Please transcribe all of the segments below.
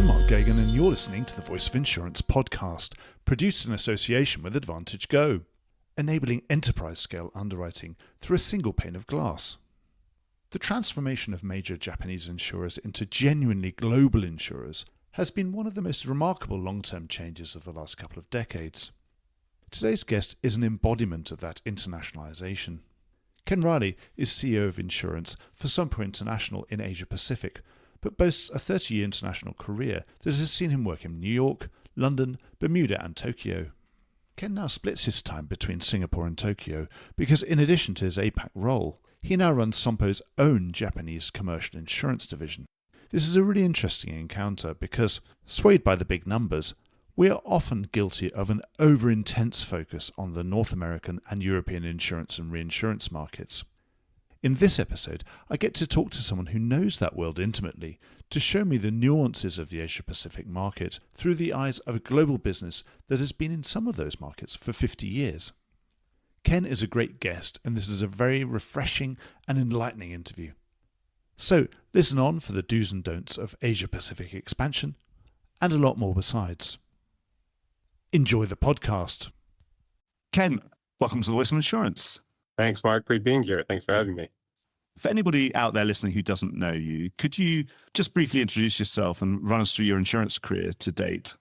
I'm Mark Gagan, and you're listening to the Voice of Insurance podcast, produced in association with Advantage Go, enabling enterprise-scale underwriting through a single pane of glass. The transformation of major Japanese insurers into genuinely global insurers has been one of the most remarkable long-term changes of the last couple of decades. Today's guest is an embodiment of that internationalisation. Ken Reilly is CEO of insurance for Sompo International in Asia Pacific, but boasts a 30-year international career that has seen him work in New York, London, Bermuda and Tokyo. Ken now splits his time between Singapore and Tokyo because in addition to his APAC role, he now runs Sompo's own Japanese commercial insurance division. This is a really interesting encounter because, swayed by the big numbers, we are often guilty of an over-intense focus on the North American and European insurance and reinsurance markets. In this episode, I get to talk to someone who knows that world intimately to show me the nuances of the Asia-Pacific market through the eyes of a global business that has been in some of those markets for 50 years. Ken is a great guest, and this is a very refreshing and enlightening interview. So, listen on for the do's and don'ts of Asia-Pacific expansion, and a lot more besides. Enjoy the podcast. Ken, welcome to the Voice of Insurance. Thanks, Mark. Great being here. Thanks for having me. For anybody out there listening who doesn't know you, could you just briefly introduce yourself and run us through your insurance career to date?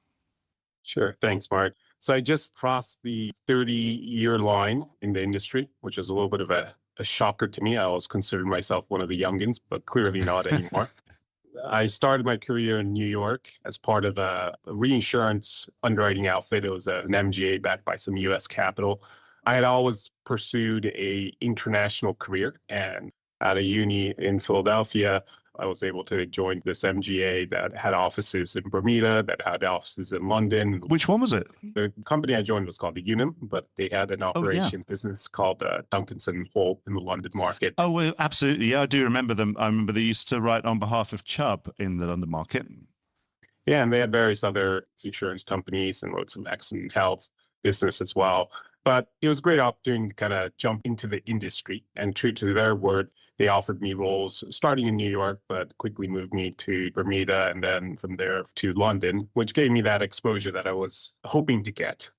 Sure. Thanks, Mark. So I just crossed the 30-year line in the industry, which is a little bit of a shocker to me. I always considered myself one of the youngins, but clearly not anymore. I started my career in New York as part of a reinsurance underwriting outfit. It was an MGA backed by some U.S. capital. I had always pursued an international career, and at a uni in Philadelphia, I was able to join this MGA that had offices in Bermuda, that had offices in London. Which one was it? The company I joined was called the Unum, but they had an operation business called Duncanson Holt in the London market. Oh, well, absolutely. Yeah, I do remember them. I remember they used to write on behalf of Chubb in the London market. Yeah, and they had various other insurance companies and wrote some accident health business as well. But it was a great opportunity to kind of jump into the industry, and true to their word, they offered me roles starting in New York, but quickly moved me to Bermuda and then from there to London, which gave me that exposure that I was hoping to get.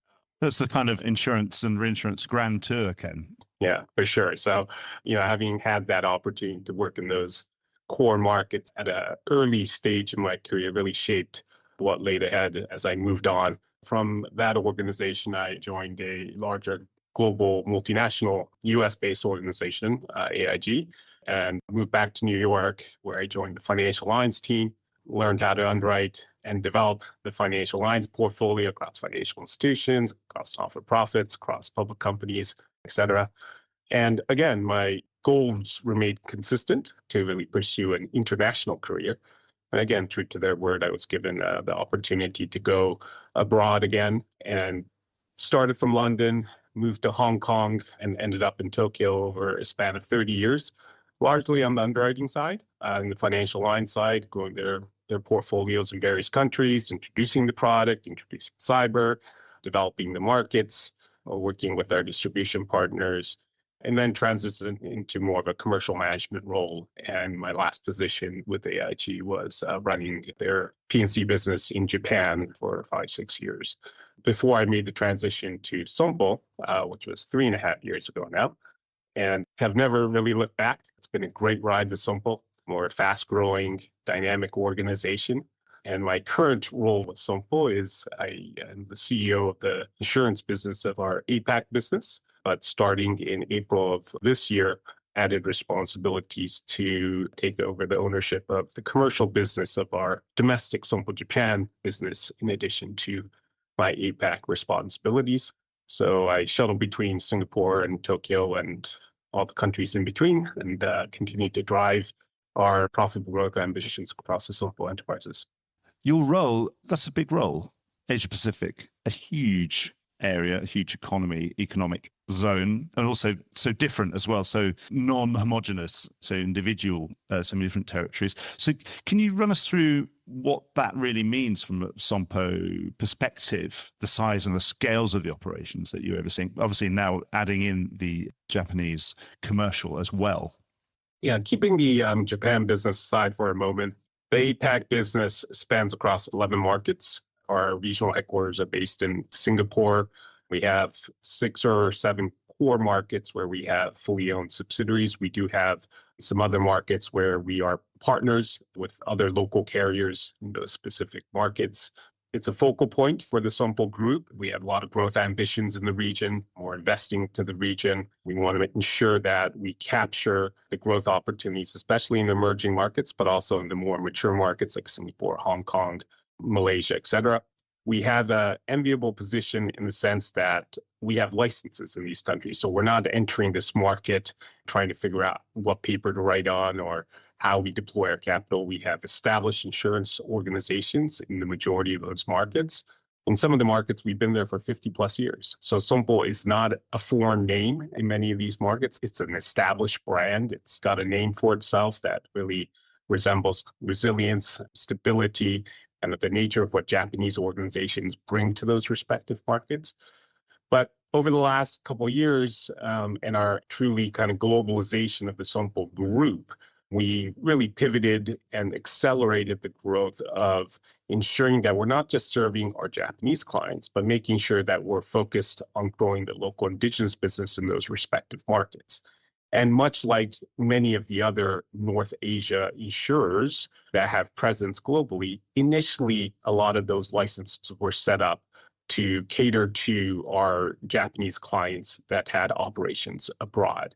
That's the kind of insurance and reinsurance grand tour, Ken. Yeah, for sure. So, having had that opportunity to work in those core markets at an early stage in my career really shaped what laid ahead as I moved on. From that organization, I joined a larger global multinational US-based organization, AIG, and moved back to New York, where I joined the financial lines team, learned how to underwrite and develop the financial lines portfolio across financial institutions, across not-for-profits, across public companies, et cetera. And again, my goals remained consistent to really pursue an international career. And again, true to their word, I was given the opportunity to go abroad again and started from London, moved to Hong Kong, and ended up in Tokyo over a span of 30 years, largely on the underwriting side, and the financial line side, growing their portfolios in various countries, introducing the product, introducing cyber, developing the markets, working with our distribution partners, and then transitioned into more of a commercial management role. And my last position with AIG was running their P&C business in Japan for 5-6 years before I made the transition to Sompo, which was 3.5 years ago now, and have never really looked back. It's been a great ride with Sompo, more fast-growing, dynamic organization. And my current role with Sompo is I am the CEO of the insurance business of our APAC business. But starting in April of this year, added responsibilities to take over the ownership of the commercial business of our domestic Sompo Japan business, in addition to my APAC responsibilities. So I shuttle between Singapore and Tokyo and all the countries in between, and continue to drive our profitable growth ambitions across the Sompo enterprises. Your role, that's a big role. Asia Pacific, a huge area, a huge economic zone, and also so different as well, so non-homogenous, so individual, so many different territories. So can you run us through what that really means from a Sompo perspective, the size and the scales of the operations that you're overseeing, obviously now adding in the Japanese commercial as well? Yeah, keeping the Japan business aside for a moment, The APAC business spans across 11 markets. Our regional headquarters are based in Singapore. We have 6 or 7 core markets where we have fully owned subsidiaries. We do have some other markets where we are partners with other local carriers in those specific markets. It's a focal point for the Sompo Group. We have a lot of growth ambitions in the region, more investing to the region. We want to ensure that we capture the growth opportunities, especially in emerging markets, but also in the more mature markets like Singapore, Hong Kong, Malaysia, et cetera. We have an enviable position in the sense that we have licenses in these countries. So we're not entering this market trying to figure out what paper to write on or how we deploy our capital. We have established insurance organizations in the majority of those markets. In some of the markets, we've been there for 50 plus years. So Sompo is not a foreign name in many of these markets. It's an established brand. It's got a name for itself that really resembles resilience, stability, and the nature of what Japanese organizations bring to those respective markets. But over the last couple of years, and our truly kind of globalization of the Sompo Group, we really pivoted and accelerated the growth of ensuring that we're not just serving our Japanese clients, but making sure that we're focused on growing the local indigenous business in those respective markets. And much like many of the other North Asia insurers that have presence globally, initially, a lot of those licenses were set up to cater to our Japanese clients that had operations abroad.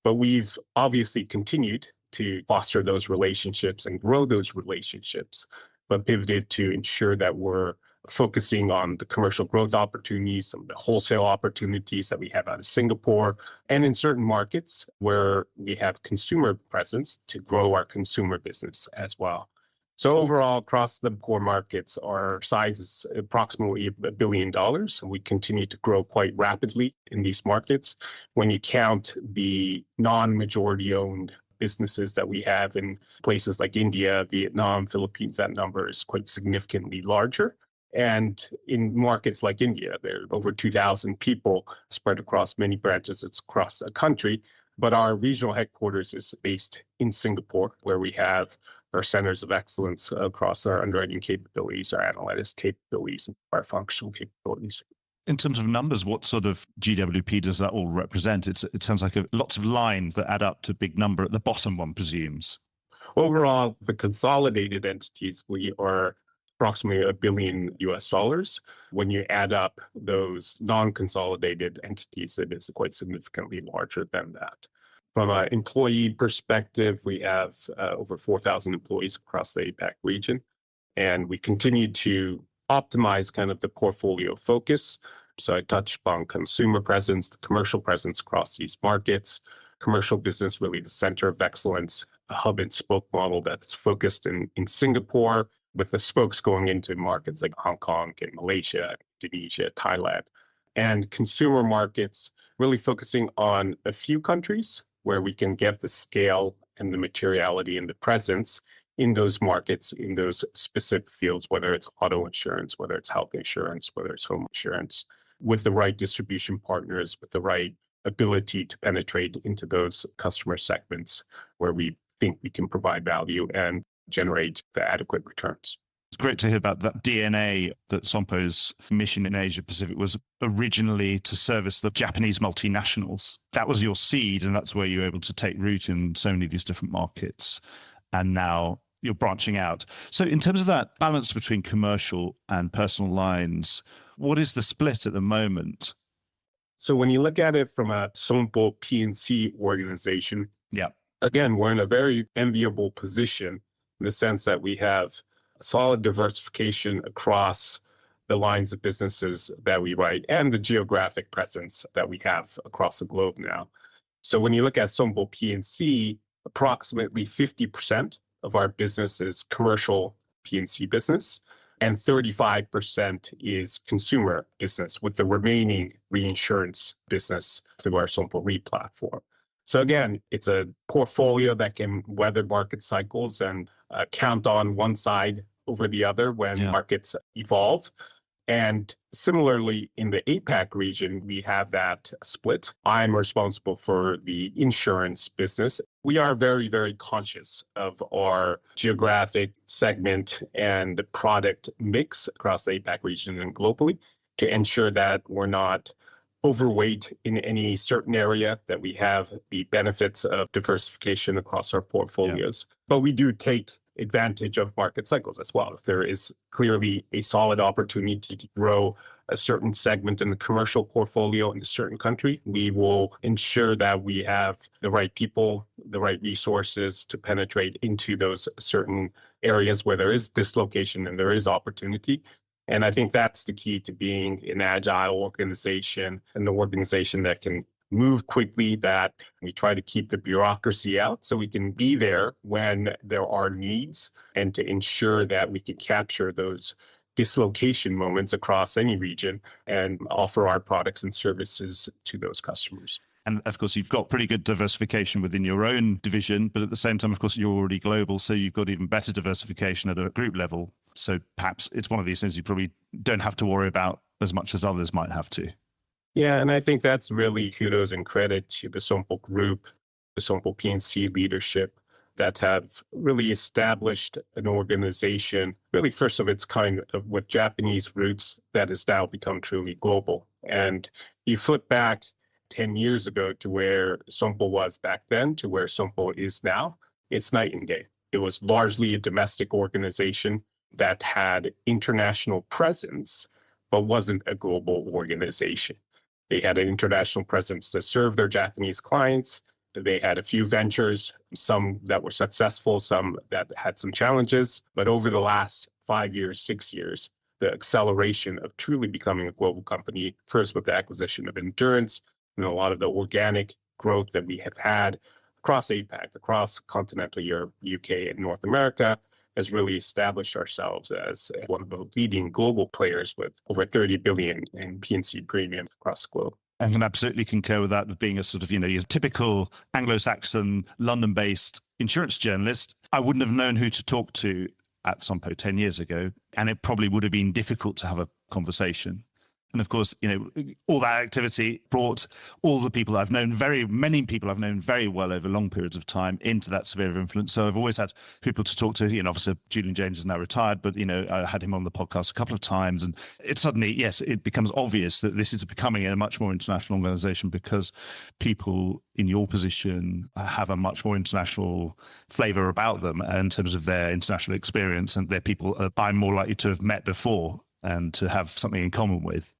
But we've obviously continued to foster those relationships and grow those relationships, but pivoted to ensure that we're focusing on the commercial growth opportunities, some of the wholesale opportunities that we have out of Singapore, and in certain markets where we have consumer presence to grow our consumer business as well. So overall, across the core markets, our size is approximately $1 billion. And we continue to grow quite rapidly in these markets. When you count the non-majority owned businesses that we have in places like India, Vietnam, Philippines, that number is quite significantly larger. And in markets like India, there are over 2,000 people spread across many branches across the country. But our regional headquarters is based in Singapore, where we have our centers of excellence across our underwriting capabilities, our analytics capabilities, and our functional capabilities. In terms of numbers, what sort of GWP does that all represent? It sounds like lots of lines that add up to a big number at the bottom, one presumes. Overall, the consolidated entities, we are approximately $1 billion US. When you add up those non-consolidated entities, it is quite significantly larger than that. From an employee perspective, we have over 4,000 employees across the APAC region, and we continue to optimize kind of the portfolio focus. So I touched on consumer presence, the commercial presence across these markets, commercial business, really the center of excellence, a hub and spoke model that's focused in Singapore, with the spokes going into markets like Hong Kong and Malaysia, Indonesia, Thailand, and consumer markets really focusing on a few countries where we can get the scale and the materiality and the presence in those markets, in those specific fields, whether it's auto insurance, whether it's health insurance, whether it's home insurance, with the right distribution partners, with the right ability to penetrate into those customer segments where we think we can provide value and generate the adequate returns. It's great to hear about that DNA, that Sompo's mission in Asia Pacific was originally to service the Japanese multinationals. That was your seed, and that's where you were able to take root in so many of these different markets. And now you're branching out. So in terms of that balance between commercial and personal lines, what is the split at the moment? So when you look at it from a Sompo P&C organization, again, we're in a very enviable position in the sense that we have solid diversification across the lines of businesses that we write and the geographic presence that we have across the globe now. So when you look at Sompo P&C, approximately 50% of our business is commercial P&C business, and 35% is consumer business, with the remaining reinsurance business through our Sompo Re platform. So again, it's a portfolio that can weather market cycles and count on one side over the other when markets evolve. And similarly, in the APAC region, we have that split. I'm responsible for the insurance business. We are very, very conscious of our geographic segment and product mix across the APAC region and globally to ensure that we're not overweight in any certain area, that we have the benefits of diversification across our portfolios. Yeah. But we do take advantage of market cycles as well. If there is clearly a solid opportunity to grow a certain segment in the commercial portfolio in a certain country, we will ensure that we have the right people, the right resources to penetrate into those certain areas where there is dislocation and there is opportunity. And I think that's the key to being an agile organization, and the organization that can move quickly, that we try to keep the bureaucracy out so we can be there when there are needs, and to ensure that we can capture those dislocation moments across any region and offer our products and services to those customers. And of course, you've got pretty good diversification within your own division, but at the same time, of course, you're already global, so you've got even better diversification at a group level. So perhaps it's one of these things you probably don't have to worry about as much as others might have to. Yeah, and I think that's really kudos and credit to the Sompo Group, the Sompo P&C leadership, that have really established an organization, really first of its kind, with Japanese roots, that has now become truly global. And you flip back 10 years ago to where Sompo was back then to where Sompo is now, it's night and day. It was largely a domestic organization that had international presence, but wasn't a global organization. They had an international presence to serve their Japanese clients. They had a few ventures, some that were successful, some that had some challenges. But over the last 5 years, 6 years, the acceleration of truly becoming a global company, first with the acquisition of Endurance, and a lot of the organic growth that we have had across APAC, across continental Europe, UK, and North America, has really established ourselves as one of the leading global players with over 30 billion in P&C premium across the globe. I can absolutely concur with that, with being a sort of, your typical Anglo-Saxon, London-based insurance journalist. I wouldn't have known who to talk to at Sompo 10 years ago, and it probably would have been difficult to have a conversation. And of course, all that activity brought all the people I've known, many people I've known very well over long periods of time, into that sphere of influence. So I've always had people to talk to. Obviously, Julian James is now retired, but, I had him on the podcast a couple of times. And it suddenly, yes, it becomes obvious that this is becoming a much more international organization, because people in your position have a much more international flavor about them in terms of their international experience, and they're people I'm more likely to have met before and to have something in common with.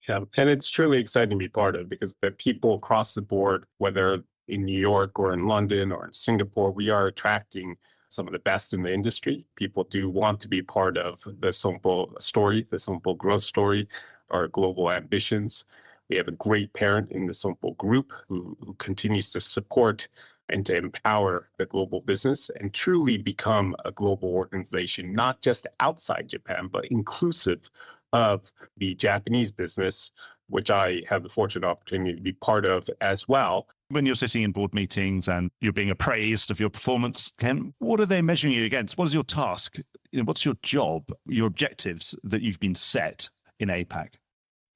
Yeah, and it's truly exciting to be part of, because the people across the board, whether in New York or in London or in Singapore, we are attracting some of the best in the industry. People do want to be part of the Sompo story, the Sompo growth story, our global ambitions. We have a great parent in the Sompo Group who continues to support and to empower the global business and truly become a global organization, not just outside Japan, but inclusive of the Japanese business, which I have the fortunate opportunity to be part of as well. When you're sitting in board meetings and you're being appraised of your performance, Ken, what are they measuring you against? What is your task? What's your job, your objectives that you've been set in APAC?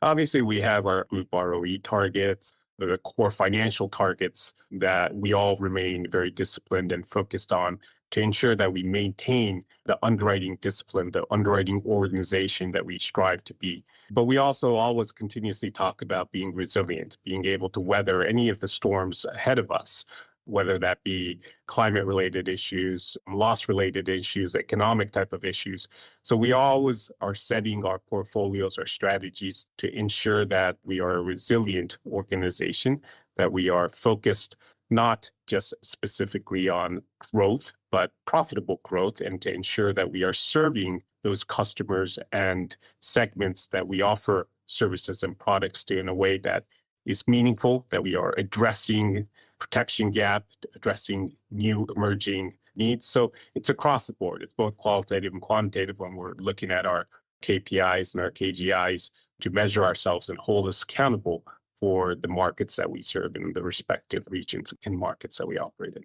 Obviously, we have our group ROE targets, the core financial targets that we all remain very disciplined and focused on, to ensure that we maintain the underwriting discipline, the underwriting organization that we strive to be. But we also always continuously talk about being resilient, being able to weather any of the storms ahead of us, whether that be climate-related issues, loss-related issues, economic type of issues. So we always are setting our portfolios, our strategies, to ensure that we are a resilient organization, that we are focused not just specifically on growth, but profitable growth, and to ensure that we are serving those customers and segments that we offer services and products to in a way that is meaningful, that we are addressing protection gap, addressing new emerging needs. So it's across the board. It's both qualitative and quantitative when we're looking at our KPIs and our KGIs to measure ourselves and hold us accountable for the markets that we serve in the respective regions and markets that we operate in.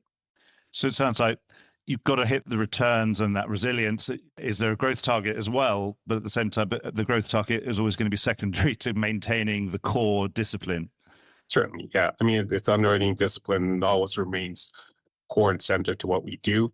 So it sounds like you've got to hit the returns and that resilience. Is there a growth target as well? But at the same time, the growth target is always going to be secondary to maintaining the core discipline. Certainly, yeah. I mean, it's underwriting discipline always remains core and center to what we do.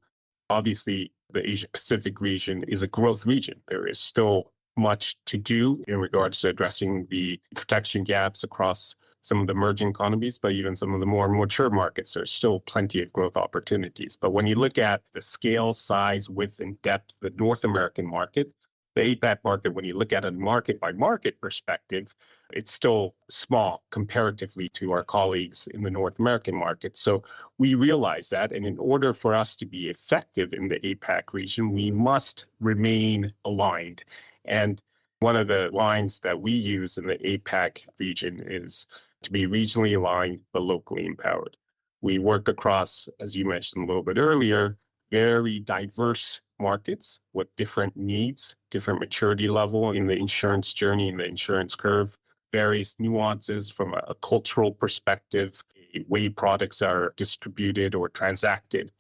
Obviously, the Asia Pacific region is a growth region. There is still much to do in regards to addressing the protection gaps across some of the emerging economies, but even some of the more mature markets, there's still plenty of growth opportunities. But when you look at the scale, size, width, and depth of the North American market, the APAC market, when you look at a market by market perspective, it's still small comparatively to our colleagues in the North American market. So we realize that. And in order for us to be effective in the APAC region, we must remain aligned. And one of the lines that we use in the APAC region is to be regionally aligned, but locally empowered. We work across, as you mentioned a little bit earlier, very diverse markets with different needs, different maturity level in the insurance journey, in the insurance curve, various nuances from a cultural perspective, the way products are distributed or transacted.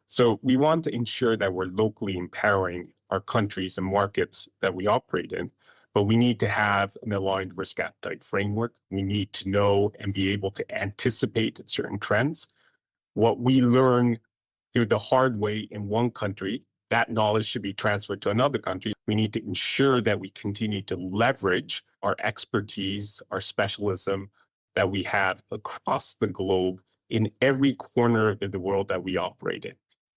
So we want to ensure that we're locally empowering our countries and markets that we operate in, but we need to have an aligned risk appetite framework. We need to know and be able to anticipate certain trends. What we learn through the hard way in one country, that knowledge should be transferred to another country. We need to ensure that we continue to leverage our expertise, our specialism that we have across the globe in every corner of the world that we operate in.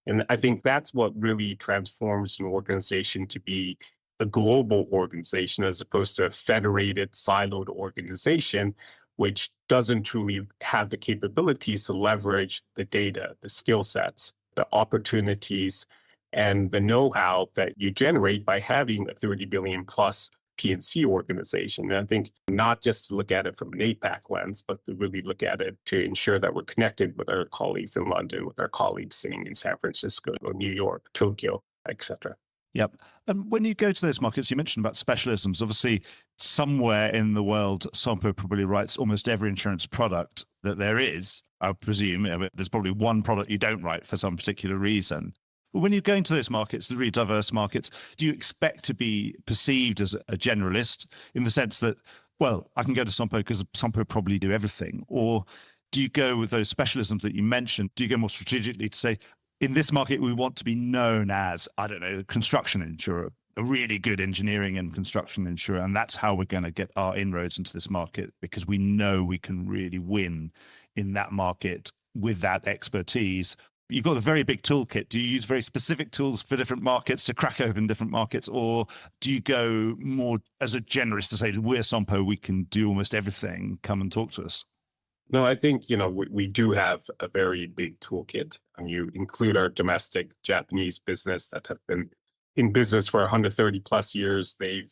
And I think that's what really transforms an organization to be a global organization as opposed to a federated, siloed organization, which doesn't truly have the capabilities to leverage the data, the skill sets, the opportunities, and the know-how that you generate by having a 30 billion plus P&C organization. And I think not just to look at it from an APAC lens, but to really look at it to ensure that we're connected with our colleagues in London, with our colleagues sitting in San Francisco, or New York, Tokyo, etc. Yep. And when you go to those markets, you mentioned about specialisms. Obviously, somewhere in the world, Sompo probably writes almost every insurance product that there is. I presume there's probably one product you don't write for some particular reason. But when you go into those markets, the really diverse markets, do you expect to be perceived as a generalist in the sense that, well, I can go to Sompo because Sompo probably do everything? Or do you go with those specialisms that you mentioned? Do you go more strategically to say, in this market, we want to be known as, I don't know, a construction insurer, a really good engineering and construction insurer, and that's how we're going to get our inroads into this market because we know we can really win in that market with that expertise? You've got a very big toolkit. Do you use very specific tools for different markets to crack open different markets? Or do you go more as a generalist to say, we're Sompo, we can do almost everything, come and talk to us? No, I think, we do have a very big toolkit. And you include our domestic Japanese business that have been in business for 130 plus years. They've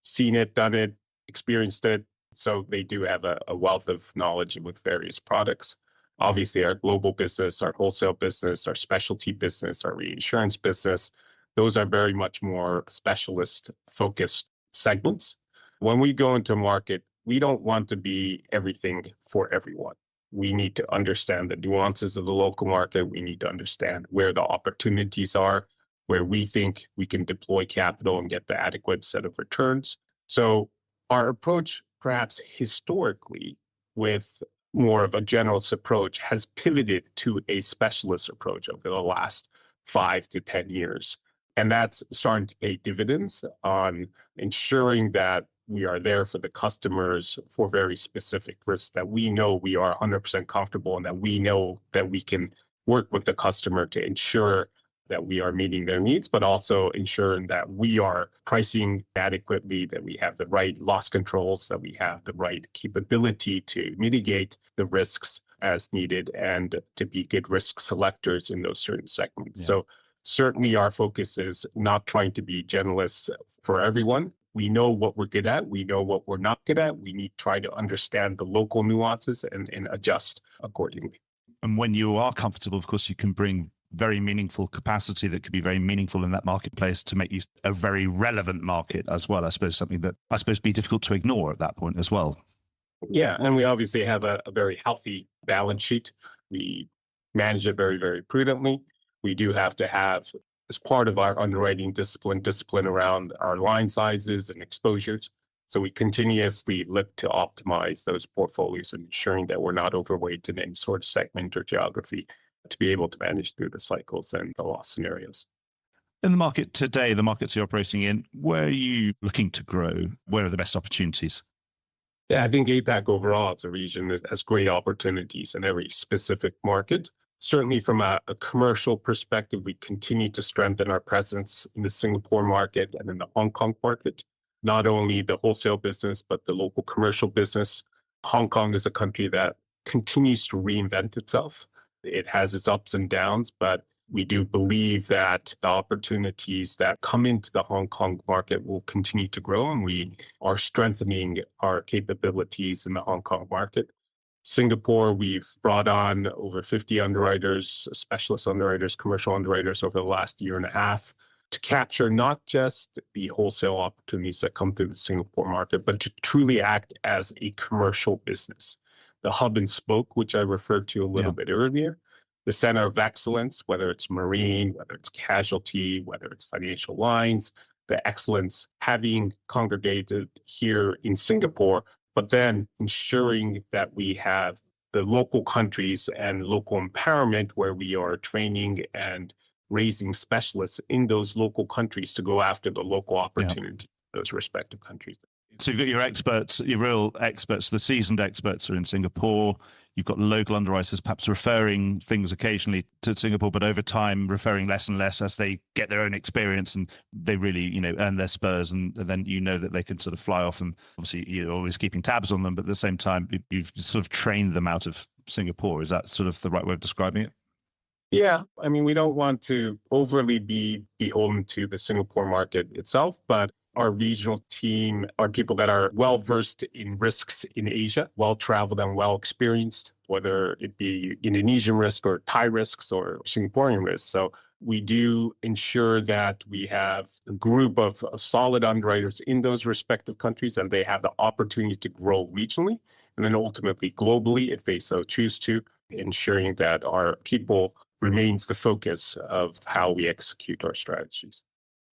seen it, done it, experienced it. So they do have a wealth of knowledge with various products. Obviously, our global business, our wholesale business, our specialty business, our reinsurance business, those are very much more specialist focused segments. When we go into a market, we don't want to be everything for everyone. We need to understand the nuances of the local market. We need to understand where the opportunities are, where we think we can deploy capital and get the adequate set of returns. So our approach, perhaps historically, with more of a generalist approach, has pivoted to a specialist approach over the last 5 to 10 years. And that's starting to pay dividends on ensuring that we are there for the customers for very specific risks that we know we are 100% comfortable and that we know that we can work with the customer to ensure that we are meeting their needs, but also ensuring that we are pricing adequately, that we have the right loss controls, that we have the right capability to mitigate the risks as needed, and to be good risk selectors in those certain segments. Yeah. So certainly our focus is not trying to be generalists for everyone. We know what we're good at. We know what we're not good at. We need to try to understand the local nuances and adjust accordingly. And when you are comfortable, of course, you can bring very meaningful capacity that could be very meaningful in that marketplace to make you a very relevant market as well. I suppose something that be difficult to ignore at that point as well. Yeah, and we obviously have a very healthy balance sheet. We manage it very, very prudently. we do have to have, as part of our underwriting discipline around our line sizes and exposures. So we continuously look to optimize those portfolios and ensuring that we're not overweight in any sort of segment or geography to be able to manage through the cycles and the loss scenarios. In the market today, the markets you're operating in, where are you looking to grow? Where are the best opportunities? Yeah, I think APAC overall as a region has great opportunities in every specific market. Certainly from a commercial perspective, we continue to strengthen our presence in the Singapore market and in the Hong Kong market. Not only the wholesale business, but the local commercial business. Hong Kong is a country that continues to reinvent itself. It has its ups and downs, but we do believe that the opportunities that come into the Hong Kong market will continue to grow, and we are strengthening our capabilities in the Hong Kong market. Singapore, we've brought on over 50 underwriters, specialist underwriters, commercial underwriters over the last year and a half to capture not just the wholesale opportunities that come through the Singapore market, but to truly act as a commercial business. The hub and spoke, which I referred to a little bit earlier, the center of excellence, whether it's marine, whether it's casualty, whether it's financial lines, the excellence having congregated here in Singapore, but then ensuring that we have the local countries and local empowerment where we are training and raising specialists in those local countries to go after the local opportunities in those respective countries. So you've got your experts, your real experts, the seasoned experts are in Singapore. You've got local underwriters perhaps referring things occasionally to Singapore, but over time referring less and less as they get their own experience and they really, earn their spurs. And then that they can sort of fly off, and obviously you're always keeping tabs on them, but at the same time, you've sort of trained them out of Singapore. Is that sort of the right way of describing it? Yeah, I mean, we don't want to overly be beholden to the Singapore market itself, but our regional team are people that are well-versed in risks in Asia, well-traveled and well-experienced, whether it be Indonesian risk or Thai risks or Singaporean risks. So we do ensure that we have a group of solid underwriters in those respective countries, and they have the opportunity to grow regionally and then ultimately globally if they so choose to, ensuring that our people remains the focus of how we execute our strategies.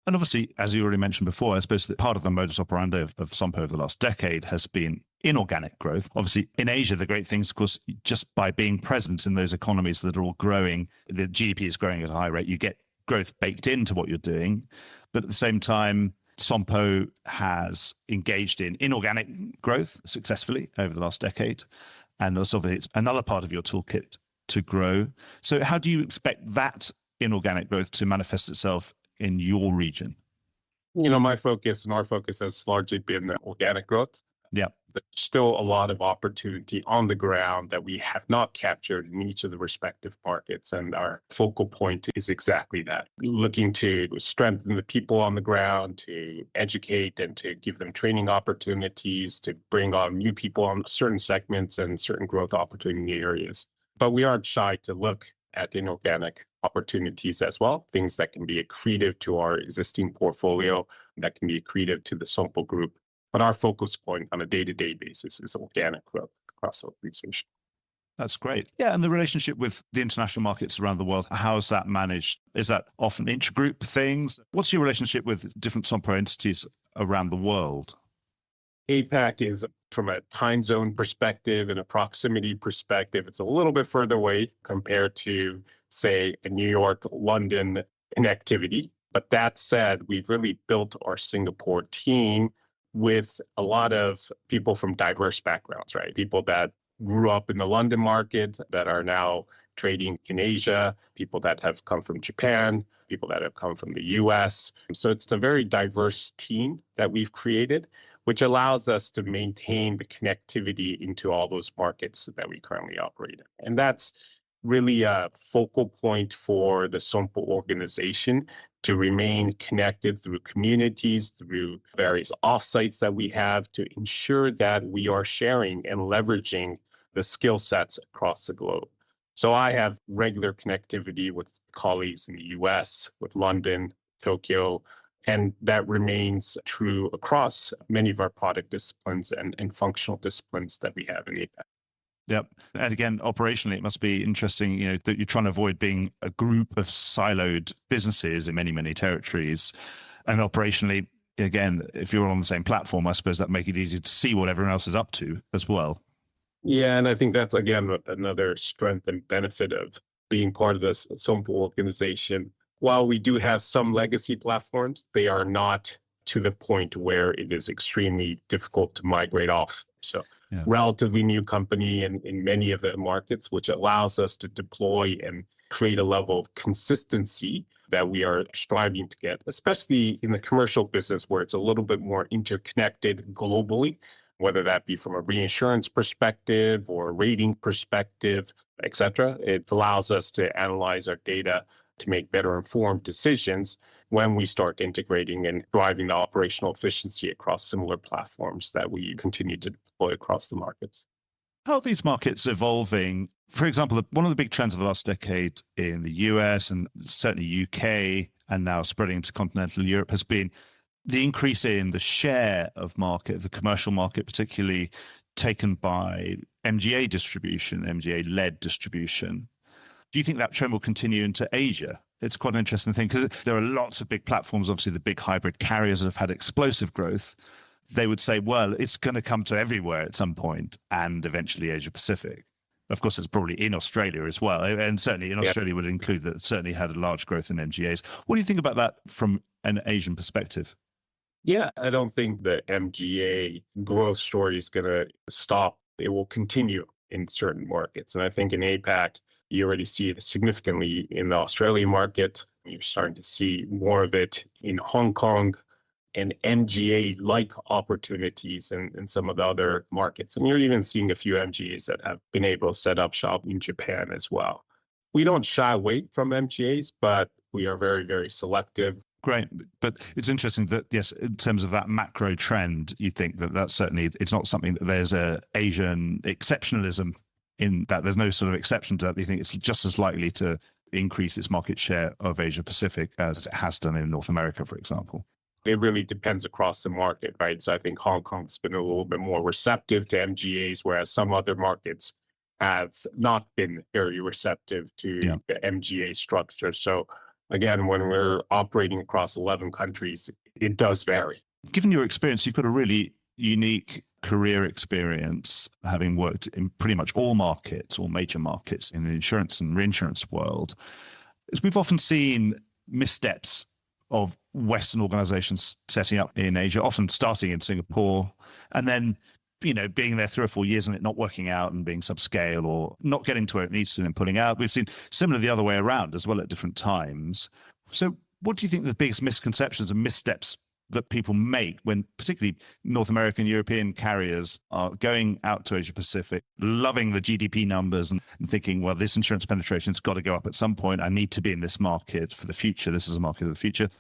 And obviously, as you already mentioned before, I suppose that part of the modus operandi of Sompo over the last decade has been inorganic growth. Obviously, in Asia, the great things, of course, just by being present in those economies that are all growing, the GDP is growing at a high rate, you get growth baked into what you're doing. But at the same time, Sompo has engaged in inorganic growth successfully over the last decade. And that's obviously it's another part of your toolkit to grow. So how do you expect that inorganic growth to manifest itself in your region? My focus and our focus has largely been organic growth. Yeah. There's still a lot of opportunity on the ground that we have not captured in each of the respective markets. And our focal point is exactly that. Looking to strengthen the people on the ground, to educate and to give them training opportunities, to bring on new people on certain segments and certain growth opportunity areas. But we aren't shy to look at inorganic opportunities as well, things that can be accretive to our existing portfolio, that can be accretive to the Sompo Group. But our focus point on a day-to-day basis is organic growth across our organization. That's great. Yeah, and the relationship with the international markets around the world, how is that managed? Is that often intragroup things? What's your relationship with different Sompo entities around the world? APAC is, from a time zone perspective and a proximity perspective, it's a little bit further away compared to, say, a New York, London connectivity. But that said, we've really built our Singapore team with a lot of people from diverse backgrounds, right? People that grew up in the London market that are now trading in Asia, people that have come from Japan, people that have come from the US. So it's a very diverse team that we've created, which allows us to maintain the connectivity into all those markets that we currently operate in. And that's really a focal point for the Sompo organization to remain connected through communities, through various offsites that we have to ensure that we are sharing and leveraging the skill sets across the globe. So I have regular connectivity with colleagues in the US, with London, Tokyo, and that remains true across many of our product disciplines and functional disciplines that we have in APAC. Yep. And again, operationally, it must be interesting, that you're trying to avoid being a group of siloed businesses in many, many territories. And operationally, again, if you're all on the same platform, I suppose that make it easier to see what everyone else is up to as well. Yeah, and I think that's, again, another strength and benefit of being part of this Sompo organization. While we do have some legacy platforms, they are not to the point where it is extremely difficult to migrate off. So Yeah. relatively new company in many of the markets, which allows us to deploy and create a level of consistency that we are striving to get, especially in the commercial business where it's a little bit more interconnected globally, whether that be from a reinsurance perspective or rating perspective, et cetera. It allows us to analyze our data to make better informed decisions when we start integrating and driving the operational efficiency across similar platforms that we continue to deploy across the markets. How are these markets evolving? For example, one of the big trends of the last decade in the US and certainly UK and now spreading to continental Europe has been the increase in the share of market, the commercial market, particularly taken by MGA distribution, MGA-led distribution. Do you think that trend will continue into Asia? It's quite an interesting thing because there are lots of big platforms. Obviously, the big hybrid carriers have had explosive growth. They would say, well, it's going to come to everywhere at some point and eventually Asia Pacific. Of course, it's probably in Australia as well. And certainly in Australia would include that, certainly had a large growth in MGAs. What do you think about that from an Asian perspective? Yeah, I don't think the MGA growth story is going to stop. It will continue in certain markets. And I think in APAC, you already see it significantly in the Australian market. You're starting to see more of it in Hong Kong and MGA-like opportunities in some of the other markets. And you're even seeing a few MGAs that have been able to set up shop in Japan as well. We don't shy away from MGAs, but we are very, very selective. Great. But it's interesting that, yes, in terms of that macro trend, you think that that's certainly, it's not something that there's a Asian exceptionalism in that. There's no sort of exception to that. You think it's just as likely to increase its market share of Asia Pacific as it has done in North America, for example? It really depends across the market, right? So I think Hong Kong's been a little bit more receptive to MGAs, whereas some other markets have not been very receptive to the MGA structure. So again, when we're operating across 11 countries, it does vary. Given your experience, you've got a really unique career experience, having worked in pretty much all markets, all major markets in the insurance and reinsurance world. As we've often seen missteps of Western organizations setting up in Asia, often starting in Singapore, and then being there 3 or 4 years and it not working out and being subscale or not getting to where it needs to and pulling out. We've seen similar the other way around as well at different times. So what do you think the biggest misconceptions and missteps that people make when particularly North American, European carriers are going out to Asia Pacific, loving the GDP numbers and thinking, well, this insurance penetration's got to go up at some point. I need to be in this market for the future. This is a market of the future.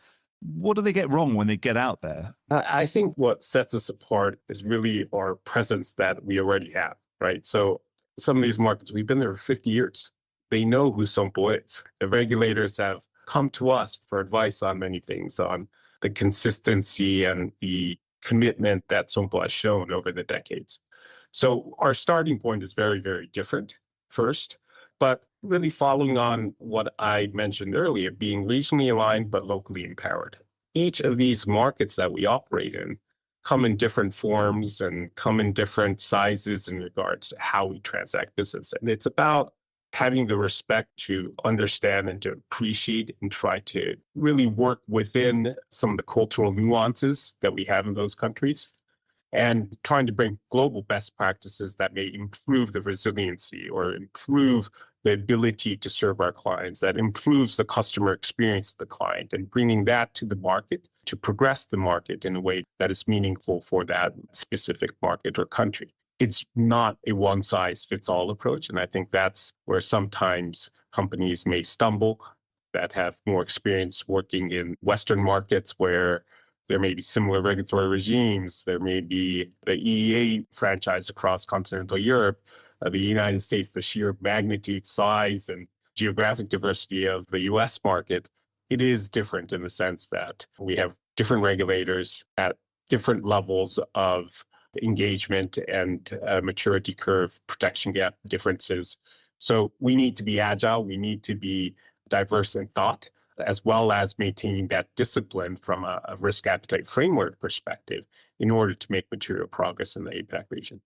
What do they get wrong when they get out there? I think what sets us apart is really our presence that we already have, right? So some of these markets, we've been there for 50 years. They know who Sompo is. The regulators have come to us for advice on many things, on the consistency and the commitment that Sompo has shown over the decades. So our starting point is very, very different first, but really following on what I mentioned earlier, being regionally aligned but locally empowered. Each of these markets that we operate in come in different forms and come in different sizes in regards to how we transact business. And it's about having the respect to understand and to appreciate and try to really work within some of the cultural nuances that we have in those countries and trying to bring global best practices that may improve the resiliency or improve the ability to serve our clients, that improves the customer experience of the client, and bringing that to the market to progress the market in a way that is meaningful for that specific market or country. It's not a one-size-fits-all approach, and I think that's where sometimes companies may stumble that have more experience working in Western markets where there may be similar regulatory regimes. There may be the EEA franchise across continental Europe, the United States, the sheer magnitude, size, and geographic diversity of the US market. It is different in the sense that we have different regulators at different levels of engagement and maturity curve protection gap differences. So we need to be agile. We need to be diverse in thought, as well as maintaining that discipline from a risk appetite framework perspective in order to make material progress in the APAC region.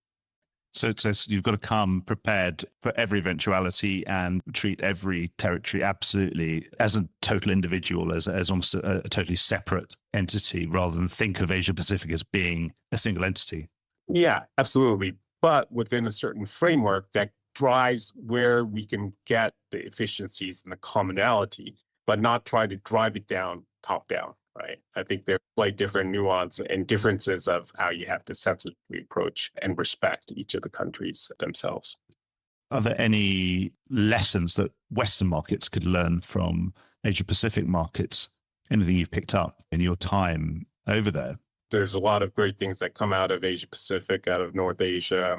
So it says you've got to come prepared for every eventuality and treat every territory absolutely as a total individual, as almost a totally separate entity, rather than think of Asia Pacific as being a single entity. Yeah, absolutely. But within a certain framework that drives where we can get the efficiencies and the commonality, but not try to drive it down top down, right? I think there's quite different nuance and differences of how you have to sensitively approach and respect each of the countries themselves. Are there any lessons that Western markets could learn from Asia Pacific markets? Anything you've picked up in your time over there? There's a lot of great things that come out of Asia Pacific, out of North Asia.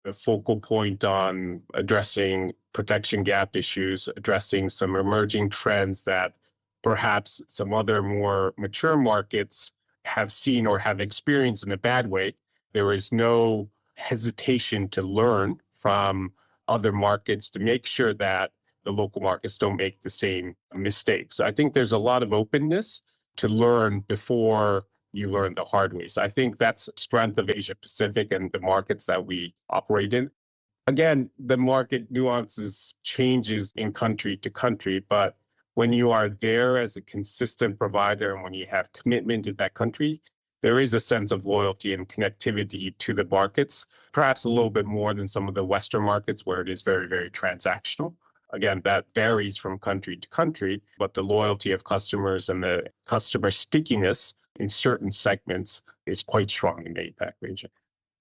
The focal point on addressing protection gap issues, addressing some emerging trends that perhaps some other more mature markets have seen or have experienced in a bad way. There is no hesitation to learn from other markets to make sure that the local markets don't make the same mistakes. So I think there's a lot of openness to learn before you learn the hard way. So I think that's the strength of Asia Pacific and the markets that we operate in. Again, the market nuances changes in country to country, but when you are there as a consistent provider and when you have commitment to that country, there is a sense of loyalty and connectivity to the markets, perhaps a little bit more than some of the Western markets where it is very, very transactional. Again, that varies from country to country, but the loyalty of customers and the customer stickiness in certain segments is quite strong in the APAC region.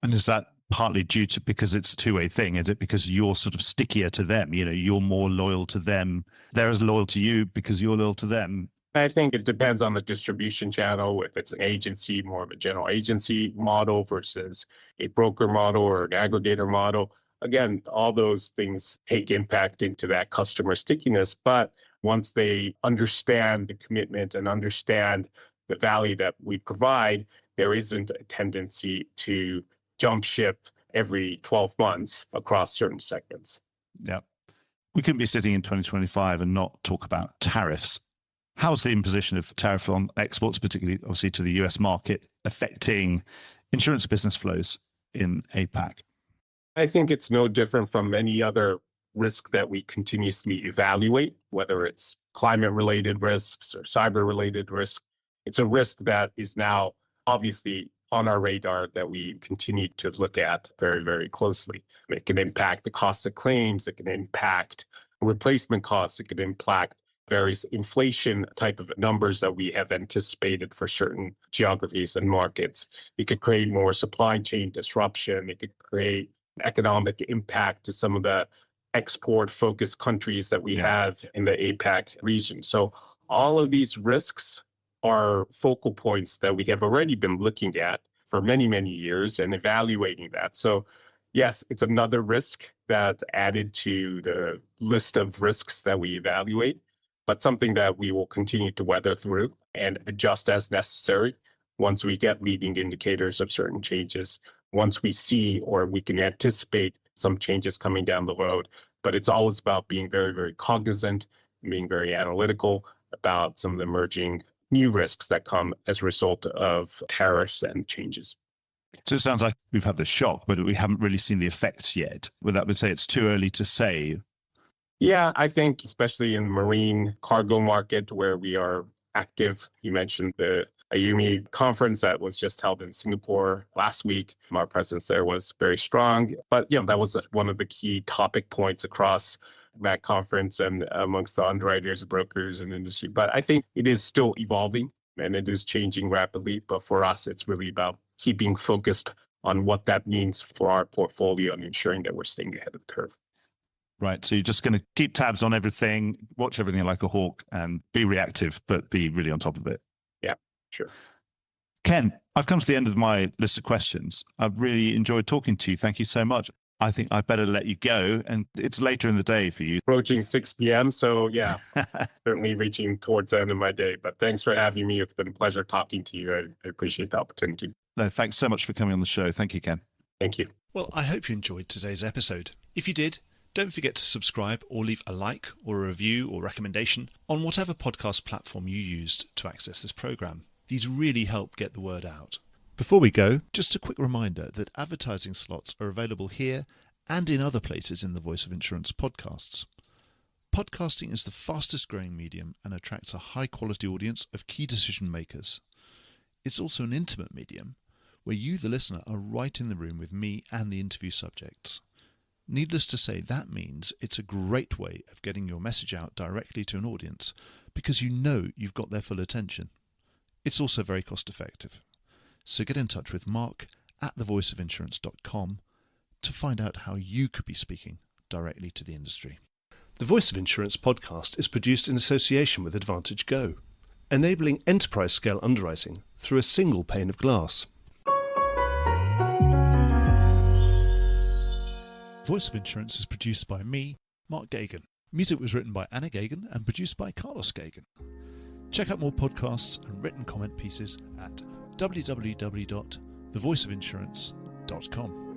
And is that partly due to because it's a two-way thing? Is it because you're sort of stickier to them? You know, you're more loyal to them. They're as loyal to you because you're loyal to them. I think it depends on the distribution channel. If it's an agency, more of a general agency model versus a broker model or an aggregator model. Again, all those things take impact into that customer stickiness. But once they understand the commitment and understand the value that we provide, there isn't a tendency to jump ship every 12 months across certain segments. Yeah. We couldn't be sitting in 2025 and not talk about tariffs. How's the imposition of tariff on exports, particularly obviously to the US market, affecting insurance business flows in APAC? I think it's no different from any other risk that we continuously evaluate, whether it's climate-related risks or cyber-related risks. It's a risk that is now obviously on our radar that we continue to look at very, very closely. It can impact the cost of claims. It can impact replacement costs. It can impact various inflation type of numbers that we have anticipated for certain geographies and markets. It could create more supply chain disruption. It could create economic impact to some of the export-focused countries that we have in the APAC region. So all of these risks are focal points that we have already been looking at for many, many years and evaluating that. So yes, it's another risk that's added to the list of risks that we evaluate, but something that we will continue to weather through and adjust as necessary once we get leading indicators of certain changes, once we see or we can anticipate some changes coming down the road. But it's always about being very, very cognizant, being very analytical about some of the emerging new risks that come as a result of tariffs and changes. So it sounds like we've had the shock, but we haven't really seen the effects yet. Would that say it's too early to say? Yeah, I think especially in the marine cargo market where we are active. You mentioned the AUMI conference that was just held in Singapore last week. Our presence there was very strong. But that was one of the key topic points across that conference and amongst the underwriters, brokers, and industry. But I think it is still evolving and it is changing rapidly. But for us, it's really about keeping focused on what that means for our portfolio and ensuring that we're staying ahead of the curve. Right. So you're just going to keep tabs on everything, watch everything like a hawk and be reactive, but be really on top of it. Yeah, sure. Ken, I've come to the end of my list of questions. I've really enjoyed talking to you. Thank you so much. I think I better let you go. And it's later in the day for you. Approaching 6 p.m. So yeah, certainly reaching towards the end of my day. But thanks for having me. It's been a pleasure talking to you. I appreciate the opportunity. No, thanks so much for coming on the show. Thank you, Ken. Thank you. Well, I hope you enjoyed today's episode. If you did, don't forget to subscribe or leave a like or a review or recommendation on whatever podcast platform you used to access this program. These really help get the word out. Before we go, just a quick reminder that advertising slots are available here and in other places in the Voice of Insurance podcasts. Podcasting is the fastest growing medium and attracts a high quality audience of key decision makers. It's also an intimate medium where you, the listener, are right in the room with me and the interview subjects. Needless to say, that means it's a great way of getting your message out directly to an audience because you know you've got their full attention. It's also very cost effective. So get in touch with Mark at thevoiceofinsurance.com to find out how you could be speaking directly to the industry. The Voice of Insurance podcast is produced in association with AdvantageGo, enabling enterprise-scale underwriting through a single pane of glass. Voice of Insurance is produced by me, Mark Gagan. Music was written by Anna Gagan and produced by Carlos Gagan. Check out more podcasts and written comment pieces at www.thevoiceofinsurance.com.